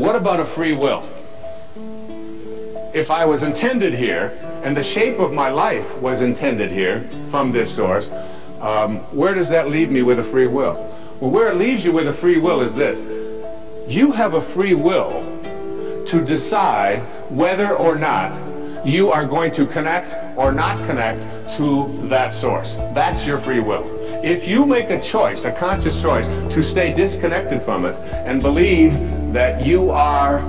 what about a free will? If I was intended here, and the shape of my life was intended here from this source, where does that leave me with a free will? Well, where it leaves you with a free will is this. You have a free will to decide whether or not you are going to connect or not connect to that source. That's your free will. If you make a choice, a conscious choice, to stay disconnected from it and believe that you are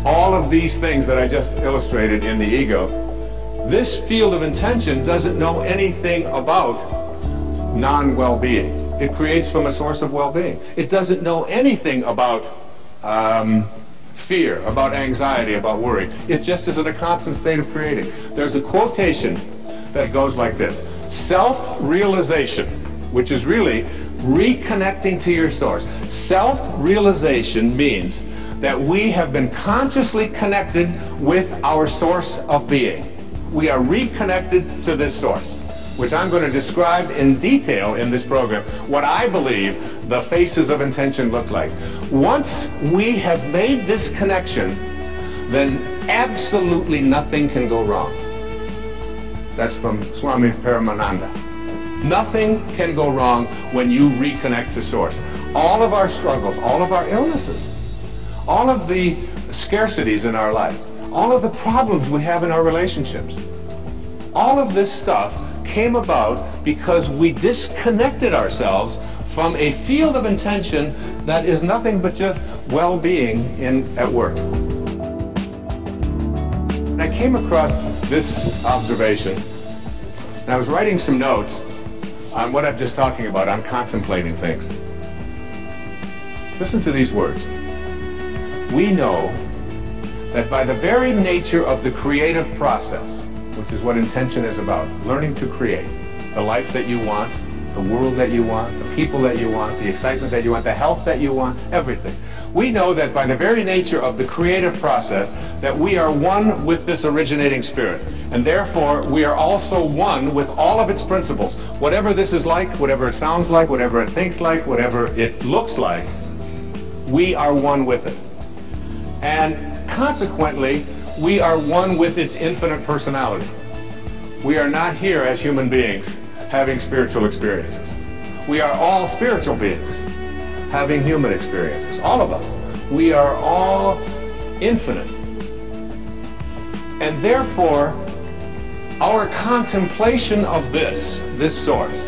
all of these things that I just illustrated in the ego, this field of intention doesn't know anything about non-well-being. It creates from a source of well-being. It doesn't know anything about fear, about anxiety, about worry. It just is in a constant state of creating. There's a quotation that goes like this: self-realization, which is really reconnecting to your source. Self-realization means that we have been consciously connected with our source of being. We are reconnected to this source, which I'm going to describe in detail in this program, what I believe the faces of intention look like. Once we have made this connection, then absolutely nothing can go wrong. That's from Swami Paramananda. Nothing can go wrong when you reconnect to source. All of our struggles, all of our illnesses, all of the scarcities in our life, all of the problems we have in our relationships, all of this stuff came about because we disconnected ourselves from a field of intention that is nothing but just well-being at work. And I came across this observation, and I was writing some notes on what I'm just talking about, on contemplating things. Listen to these words. We know that by the very nature of the creative process, which is what intention is about, learning to create the life that you want, the world that you want, the people that you want, the excitement that you want, the health that you want, everything. We know that by the very nature of the creative process that we are one with this originating spirit, and therefore we are also one with all of its principles. Whatever this is like, whatever it sounds like, whatever it thinks like, whatever it looks like, we are one with it. And consequently, we are one with its infinite personality. We are not here as human beings having spiritual experiences. We are all spiritual beings having human experiences. All of us. We are all infinite. And therefore, our contemplation of this source,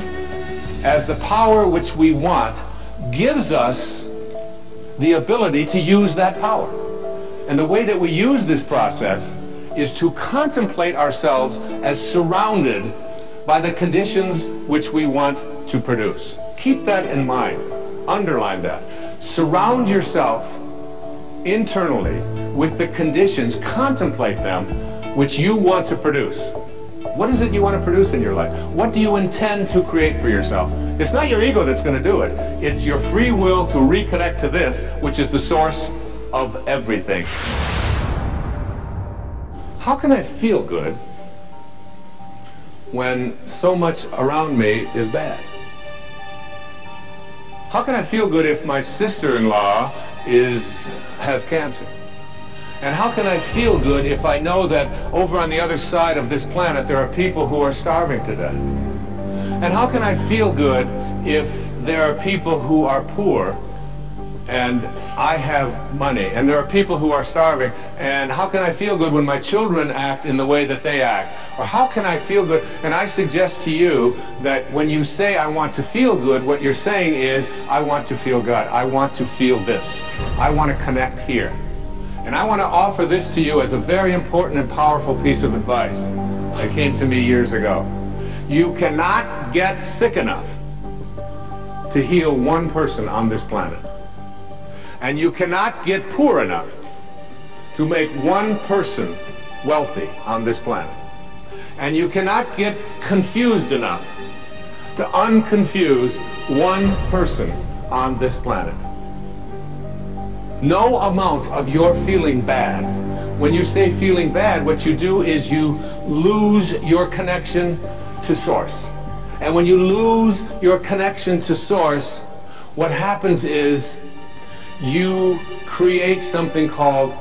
as the power which we want, gives us the ability to use that power. And the way that we use this process is to contemplate ourselves as surrounded by the conditions which we want to produce. Keep that in mind. Underline that. Surround yourself internally with the conditions, contemplate them, which you want to produce. What is it you want to produce in your life? What do you intend to create for yourself? It's not your ego that's going to do it. It's your free will to reconnect to this, which is the source of everything. How can I feel good when so much around me is bad? How can I feel good if my sister-in-law has cancer? And how can I feel good if I know that over on the other side of this planet there are people who are starving to death? And how can I feel good if there are people who are poor and I have money, and there are people who are starving? And how can I feel good when my children act in the way that they act? Or how can I feel good? And I suggest to you that when you say I want to feel good, what you're saying is I want to feel God. I want to feel this. I want to connect here. And I want to offer this to you as a very important and powerful piece of advice that came to me years ago. You cannot get sick enough to heal one person on this planet. And you cannot get poor enough to make one person wealthy on this planet. And you cannot get confused enough to unconfuse one person on this planet. No amount of your feeling bad. When you say feeling bad, what you do is you lose your connection to source. And when you lose your connection to source, what happens is you create something called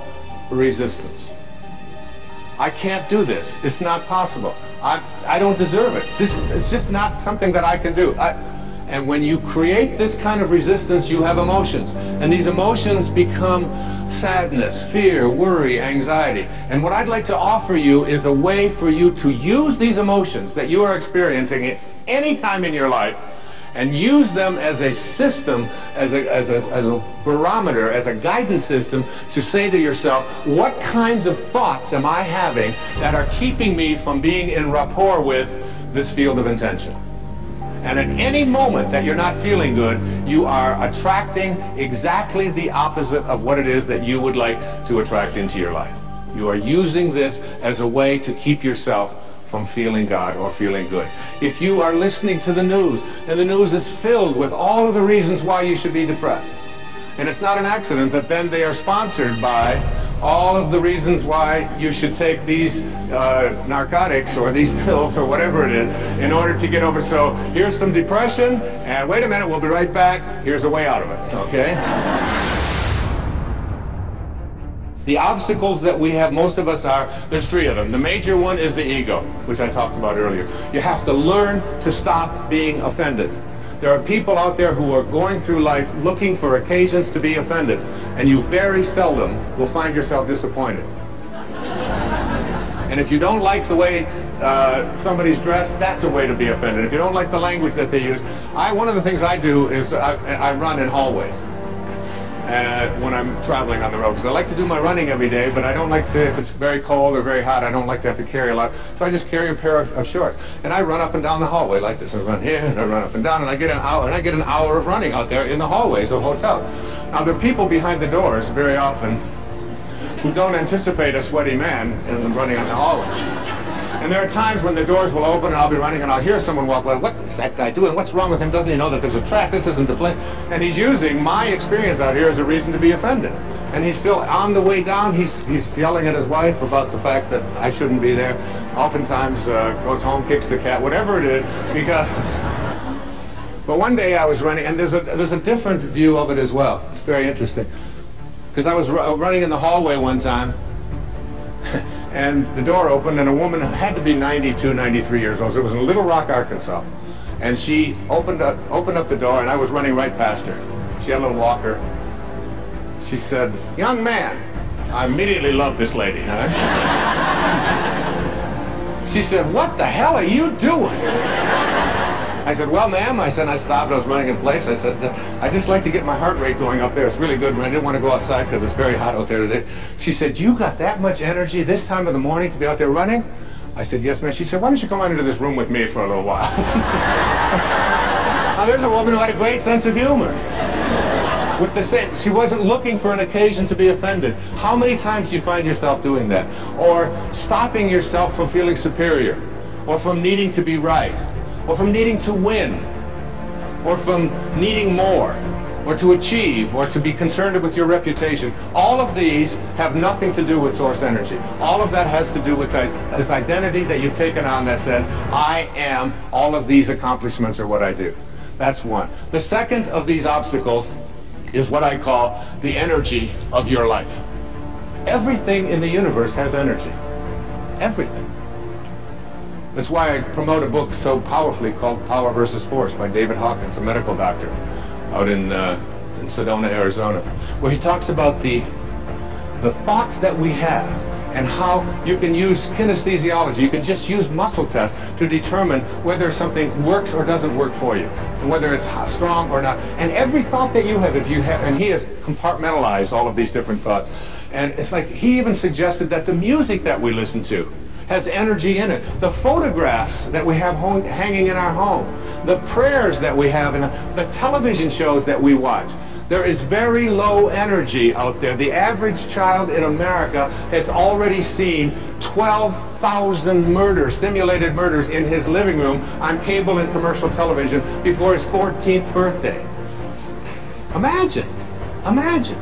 resistance. I can't do this. It's not possible. I don't deserve it. It's just not something that I can do. And when you create this kind of resistance, you have emotions. And these emotions become sadness, fear, worry, anxiety. And what I'd like to offer you is a way for you to use these emotions that you are experiencing at any time in your life and use them as a system, as a barometer, as a guidance system to say to yourself, what kinds of thoughts am I having that are keeping me from being in rapport with this field of intention? And at any moment that you're not feeling good, you are attracting exactly the opposite of what it is that you would like to attract into your life. You are using this as a way to keep yourself from feeling God or feeling good. If you are listening to the news, and the news is filled with all of the reasons why you should be depressed, and it's not an accident that then they are sponsored by all of the reasons why you should take these narcotics or these pills or whatever it is in order to get over. So here's some depression, and wait a minute, we'll be right back. Here's a way out of it, okay? The obstacles that we have, most of us there's three of them. The major one is the ego, which I talked about earlier. You have to learn to stop being offended. There are people out there who are going through life looking for occasions to be offended, and you very seldom will find yourself disappointed. And if you don't like the way somebody's dressed, that's a way to be offended. If you don't like the language that they use, one of the things I do is I run in hallways when I'm traveling on the road, because I like to do my running every day, but I don't like to, if it's very cold or very hot, I don't like to have to carry a lot, so I just carry a pair of shorts, and I run up and down the hallway like this. I run here and I run up and down, and I get an hour of running out there in the hallways of hotels. Now there are people behind the doors very often who don't anticipate a sweaty man in running on the hallway. And there are times when the doors will open and I'll be running and I'll hear someone walk by. What is that guy doing? What's wrong with him? Doesn't he know that there's a track? This isn't the place. And he's using my experience out here as a reason to be offended. And he's still on the way down. He's yelling at his wife about the fact that I shouldn't be there. Oftentimes goes home, kicks the cat, whatever it is, because... But one day I was running, and there's a different view of it as well. It's very interesting. Because I was running in the hallway one time, and the door opened, and a woman had to be 92, 93 years old. So it was in Little Rock, Arkansas. And she opened up the door, and I was running right past her. She had a little walker. She said, "Young man," I immediately loved this lady. Huh? She said, "What the hell are you doing?" I said, "Well, ma'am," I said, I stopped, I was running in place. I said, "I just like to get my heart rate going up there. It's really good, and I didn't want to go outside because it's very hot out there today." She said, "You got that much energy this time of the morning to be out there running?" I said, "Yes, ma'am." She said, "Why don't you come on into this room with me for a little while?" Now, there's a woman who had a great sense of humor. With the same, she wasn't looking for an occasion to be offended. How many times do you find yourself doing that? Or stopping yourself from feeling superior, or from needing to be right, or from needing to win, or from needing more, or to achieve, or to be concerned with your reputation. All of these have nothing to do with source energy. All of that has to do with this identity that you've taken on that says, I am all of these accomplishments are what I do. That's one. The second of these obstacles is what I call the energy of your life. Everything in the universe has energy. Everything. That's why I promote a book so powerfully called Power versus Force by David Hawkins, a medical doctor out in Sedona, Arizona, where he talks about the thoughts that we have and how you can use kinesthesiology. You can just use muscle tests to determine whether something works or doesn't work for you, and whether it's strong or not. And every thought that you have, and he has compartmentalized all of these different thoughts. And it's like he even suggested that the music that we listen to has energy in it. The photographs that we have hanging in our home, the prayers that we have, and the television shows that we watch. There is very low energy out there. The average child in America has already seen 12,000 murders, simulated murders, in his living room on cable and commercial television before his 14th birthday. Imagine. Imagine.